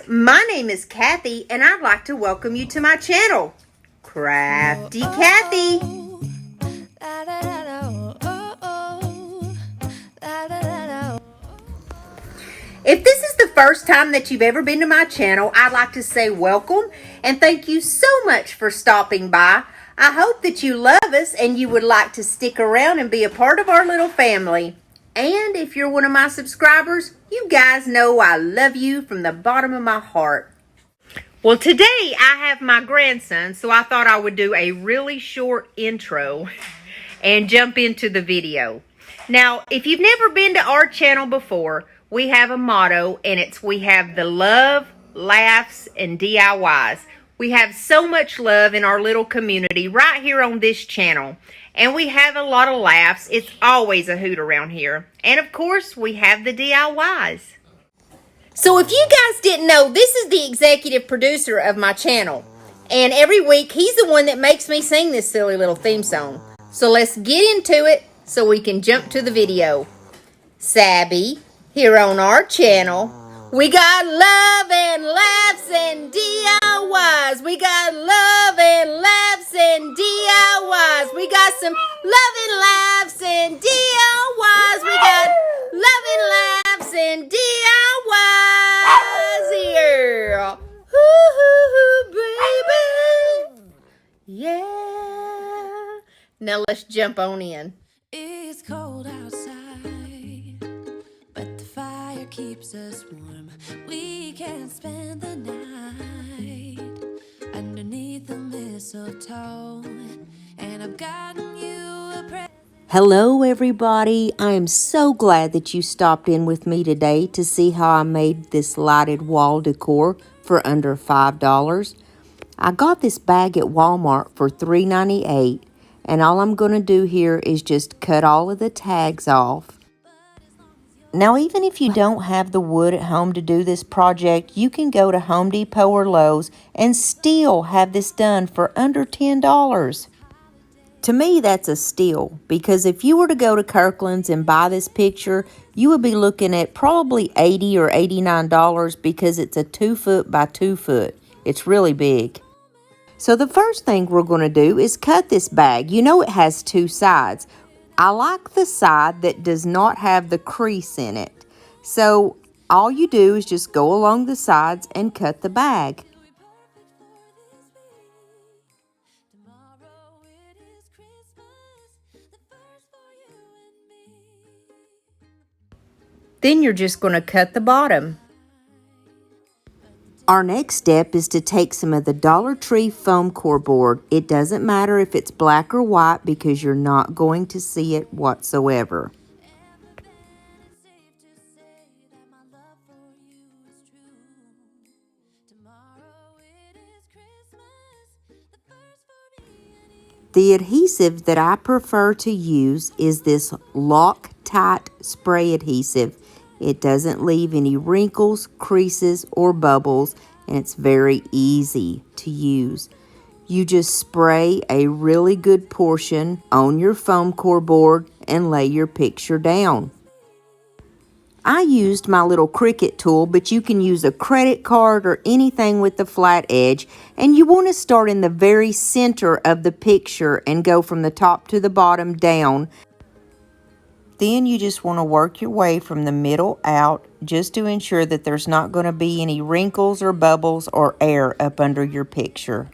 my name is Kathy, and I'd like to welcome you to my channel, Crafty Kathy. If this is the first time that you've ever been to my channel, I'd like to say welcome and thank you so much for stopping by. I hope that you love us and you would like to stick around and be a part of our little family. And if you're one of my subscribers, you guys know I love you from the bottom of my heart. Well, today I have my grandson, so I thought I would do a really short intro and jump into the video. Now, if you've never been to our channel before, we have a motto, and it's we have the love, laughs, and DIYs. We have so much love in our little community right here on this channel. And we have a lot of laughs. It's always a hoot around here. And of course, we have the DIYs. So if you guys didn't know, this is the executive producer of my channel. And every week, he's the one that makes me sing this silly little theme song. So let's get into it so we can jump to the video. Sabby, here on our channel, we got love and laughs and DIYs. We got love and laughs and DIYs. We got some love and laughs and DIYs. We got love and laughs and DIYs here. Hoo-hoo-hoo, baby. Yeah. Now let's jump on in. It's cold outside, but the fire keeps us warm. We can spend the night underneath the mistletoe, and I've gotten you a present. Hello everybody, I am so glad that you stopped in with me today to see how I made this lighted wall decor for under $5. I got this bag at Walmart for $3.98, and all I'm going to do here is just cut all of the tags off. Now, even if you don't have the wood at home to do this project, you can go to Home Depot or Lowe's and still have this done for under $10. To me, that's a steal, because if you were to go to Kirkland's and buy this picture, you would be looking at probably $80 or $89 because it's a 2 foot by 2 foot. It's really big. So the first thing we're going to do is cut this bag. You know it has two sides. I like the side that does not have the crease in it. So all you do is just go along the sides and cut the bag. Then you're just going to cut the bottom. Our next step is to take some of the Dollar Tree foam core board. It doesn't matter if it's black or white because you're not going to see it whatsoever. The adhesive that I prefer to use is this Loctite spray adhesive. It doesn't leave any wrinkles, creases, or bubbles, and it's very easy to use. You just spray a really good portion on your foam core board and lay your picture down. I used my little Cricut tool, but you can use a credit card or anything with the flat edge, and you want to start in the very center of the picture and go from the top to the bottom down. Then you just want to work your way from the middle out just to ensure that there's not going to be any wrinkles or bubbles or air up under your picture.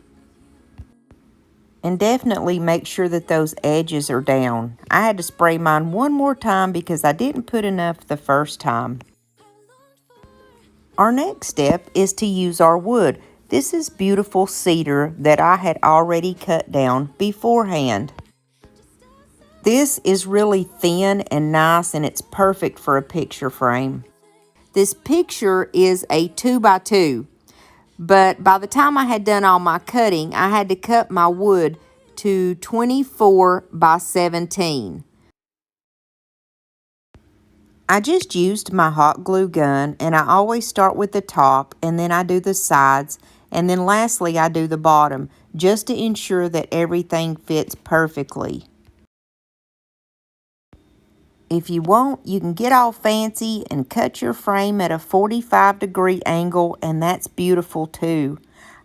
And definitely make sure that those edges are down. I had to spray mine one more time because I didn't put enough the first time. Our next step is to use our wood. This is beautiful cedar that I had already cut down beforehand. This is really thin and nice, and it's perfect for a picture frame. This picture is a 2 by 2, but by the time I had done all my cutting, I had to cut my wood to 24 by 17. I just used my hot glue gun, and I always start with the top, and then I do the sides, and then lastly I do the bottom, just to ensure that everything fits perfectly. If you want, you can get all fancy and cut your frame at a 45-degree angle, and that's beautiful too.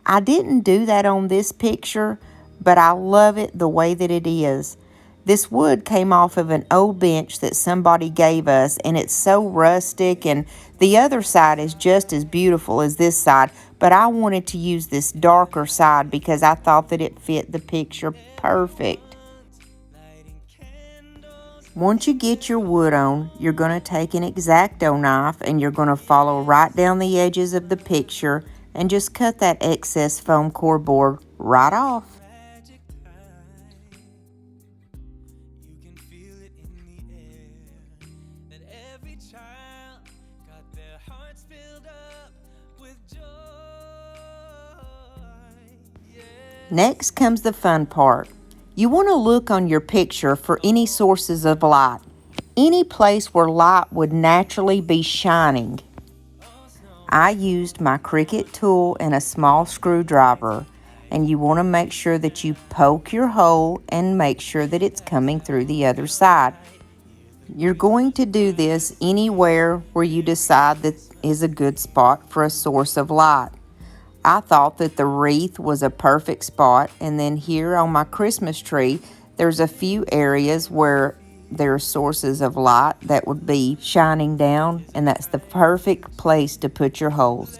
I didn't do that on this picture, but I love it the way that it is. This wood came off of an old bench that somebody gave us, and it's so rustic, and the other side is just as beautiful as this side, but I wanted to use this darker side because I thought that it fit the picture perfect. Once you get your wood on, you're going to take an X-Acto knife and you're going to follow right down the edges of the picture and just cut that excess foam core board right off. Next comes the fun part. You want to look on your picture for any sources of light. Any place where light would naturally be shining. I used my Cricut tool and a small screwdriver, and you want to make sure that you poke your hole and make sure that it's coming through the other side. You're going to do this anywhere where you decide that is a good spot for a source of light. I thought that the wreath was a perfect spot, and then here on my Christmas tree, there's a few areas where there are sources of light that would be shining down, and that's the perfect place to put your holes.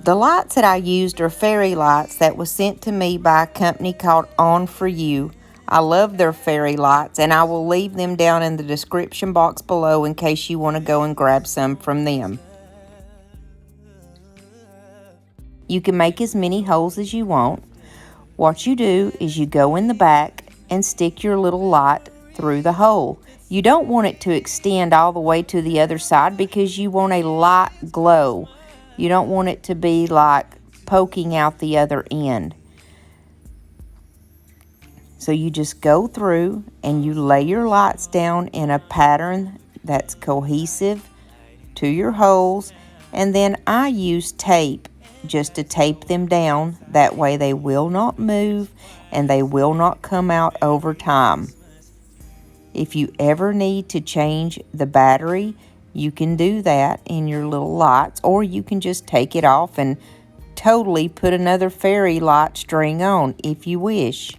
The lights that I used are fairy lights that was sent to me by a company called On For You. I love their fairy lights, and I will leave them down in the description box below in case you want to go and grab some from them. You can make as many holes as you want. What you do is you go in the back and stick your little light through the hole. You don't want it to extend all the way to the other side because you want a light glow. You don't want it to be like poking out the other end. So you just go through and you lay your lights down in a pattern that's cohesive to your holes, and then I use tape just to tape them down. That way they will not move and they will not come out over time. If you ever need to change the battery, you can do that in your little lights, or you can just take it off and totally put another fairy light string on if you wish.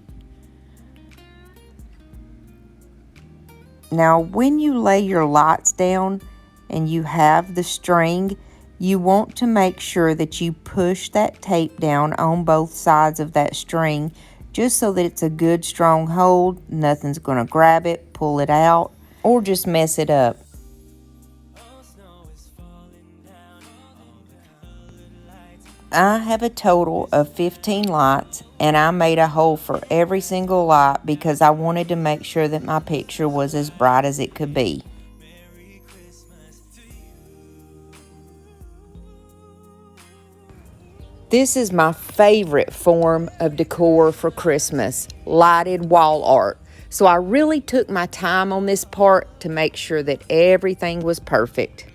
Now when you lay your lights down and you have the string, you want to make sure that you push that tape down on both sides of that string just so that it's a good strong hold. Nothing's going to grab it, pull it out, or just mess it up. I have a total of 15 lights, and I made a hole for every single light because I wanted to make sure that my picture was as bright as it could be. This is my favorite form of decor for Christmas, lighted wall art. So I really took my time on this part to make sure that everything was perfect.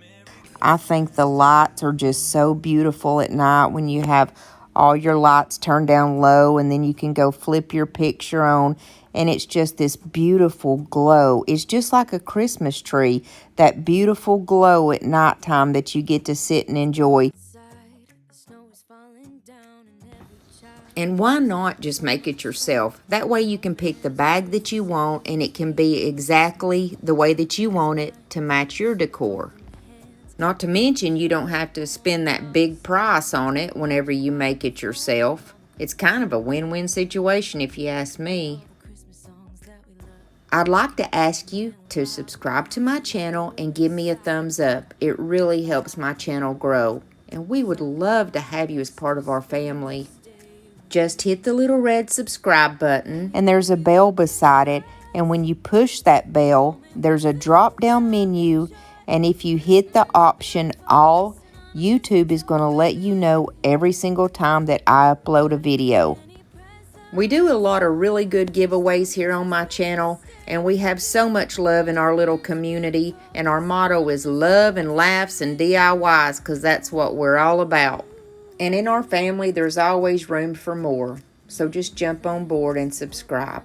I think the lights are just so beautiful at night when you have all your lights turned down low, and then you can go flip your picture on and it's just this beautiful glow. It's just like a Christmas tree, that beautiful glow at nighttime that you get to sit and enjoy. And why not just make it yourself? That way you can pick the bag that you want and it can be exactly the way that you want it to match your decor. Not to mention you don't have to spend that big price on it whenever you make it yourself. It's kind of a win-win situation if you ask me. I'd like to ask you to subscribe to my channel and give me a thumbs up. It really helps my channel grow. And we would love to have you as part of our family. Just hit the little red subscribe button, and there's a bell beside it, and when you push that bell, there's a drop down menu, and if you hit the option all, YouTube is going to let you know every single time that I upload a video. We do a lot of really good giveaways here on my channel, and we have so much love in our little community, and our motto is love and laughs and DIYs, because that's what we're all about. And in our family, there's always room for more. So just jump on board and subscribe.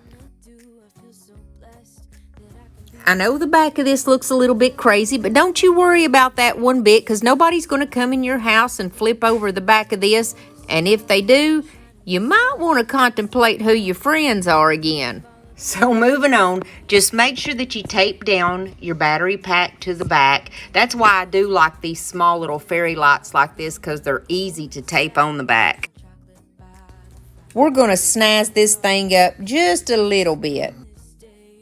I know the back of this looks a little bit crazy, but don't you worry about that one bit, because nobody's going to come in your house and flip over the back of this. And if they do, you might want to contemplate who your friends are again. So moving on, just make sure that you tape down your battery pack to the back. That's why I do like these small little fairy lights like this, because they're easy to tape on the back. We're going to snazz this thing up just a little bit.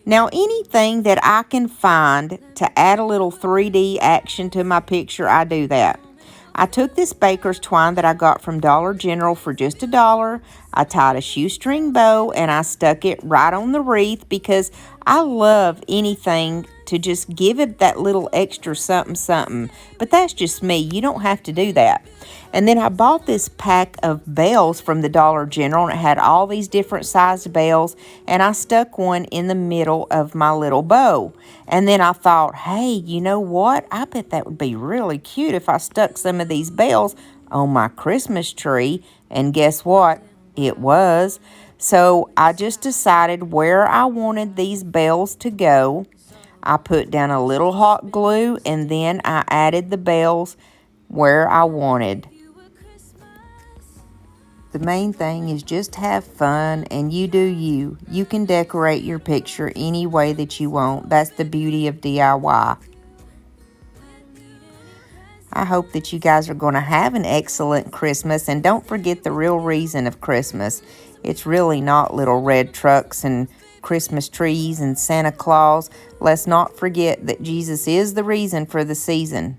Now, anything that I can find to add a little 3D action to my picture, I do that. I took this baker's twine that I got from Dollar General for just $1. I tied a shoestring bow and I stuck it right on the wreath, because I love anything to just give it that little extra something something. But that's just me. You don't have to do that. And then I bought this pack of bells from the Dollar General, and it had all these different sized bells, and I stuck one in the middle of my little bow. And then I thought, hey, you know what? I bet that would be really cute if I stuck some of these bells on my Christmas tree. And guess what? It was. So I just decided where I wanted these bells to go. I put down a little hot glue, and then I added the bells where I wanted. The main thing is just have fun, and you do you. You can decorate your picture any way that you want. That's the beauty of DIY. I hope that you guys are going to have an excellent Christmas, and don't forget the real reason of Christmas. It's really not little red trucks and Christmas trees and Santa Claus. Let's not forget that Jesus is the reason for the season.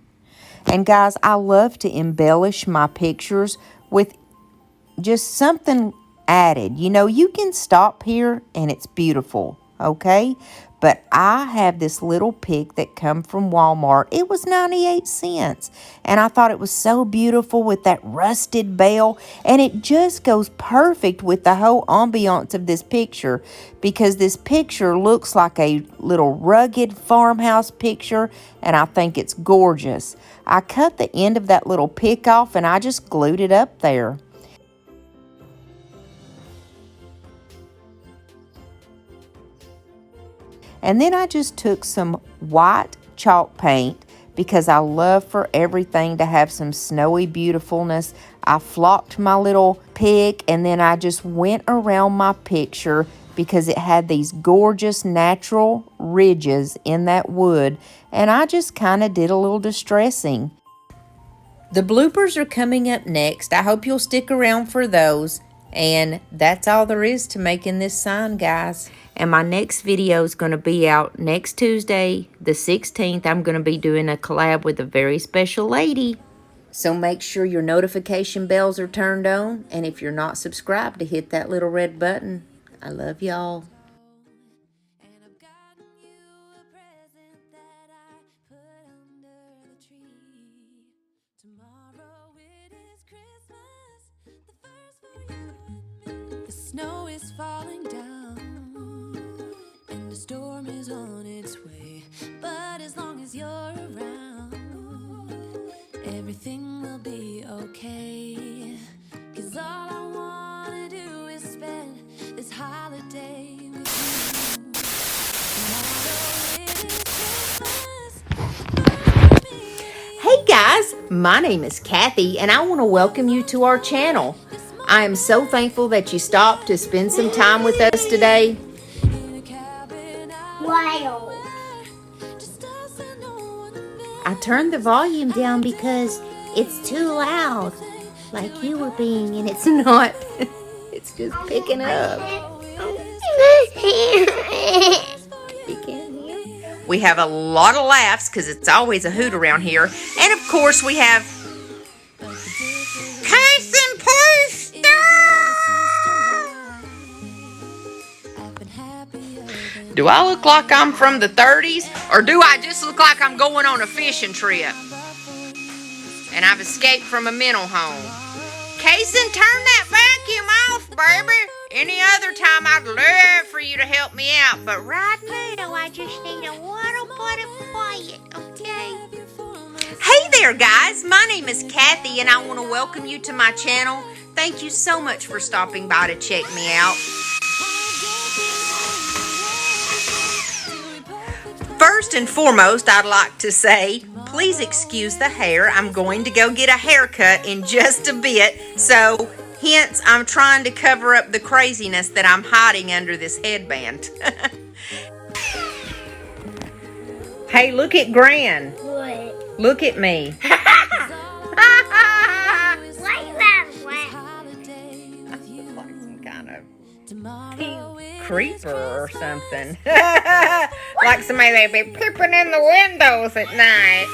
And guys, I love to embellish my pictures with just something added. You know, you can stop here and it's beautiful, okay? But I have this little pick that come from Walmart. It was 98 cents. And I thought it was so beautiful with that rusted bell. And it just goes perfect with the whole ambiance of this picture, because this picture looks like a little rugged farmhouse picture, and I think it's gorgeous. I cut the end of that little pick off and I just glued it up there. And then I just took some white chalk paint, because I love for everything to have some snowy beautifulness. I flocked my little pick, and then I just went around my picture, because it had these gorgeous natural ridges in that wood. And I just kind of did a little distressing. The bloopers are coming up next. I hope you'll stick around for those. And that's all there is to making this sign, guys. And my next video is going to be out next Tuesday, the 16th. I'm going to be doing a collab with a very special lady. So make sure your notification bells are turned on. And if you're not subscribed, to hit that little red button. I love y'all. And I've gotten you a present that I put under the tree. Tomorrow it is Christmas, the first for you and me. The snow is falling down, and the storm is on its way. But as long as you're around, everything will be okay. 'Cause all I wanna do is spend this holiday with you. Tomorrow it is Christmas, but for me. Hey guys, my name is Kathy, and I want to welcome you to our channel. I am so thankful that you stopped to spend some time with us today. Wild. I turned the volume down because it's too loud, like you were being, and it's not. It's just picking up. You can't hear? We have a lot of laughs because it's always a hoot around here. And of course we have Case and Poster! Do I look like I'm from the 30s? Or do I just look like I'm going on a fishing trip? And I've escaped from a mental home. Kason, turn that vacuum off, baby. Any other time I'd love for you to help me out, but right now I just need a little bit of quiet, okay? Hey there, guys. My name is Kathy, and I want to welcome you to my channel. Thank you so much for stopping by to check me out. First and foremost, I'd like to say, please excuse the hair. I'm going to go get a haircut in just a bit. So, hence, I'm trying to cover up the craziness that I'm hiding under this headband. Hey, look at Gran. What? Look at me. Why you have wet? I look like some kind of pink creeper or something. Like somebody that'd be peeping in the windows at night.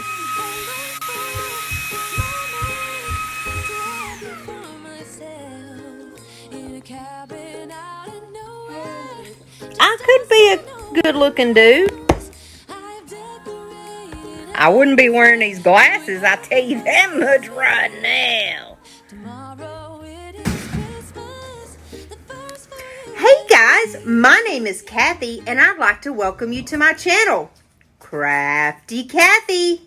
I could be a good looking dude. I wouldn't be wearing these glasses, I tell you that much right now. Hey guys, my name is Kathy and I'd like to welcome you to my channel, Crafty Kathy.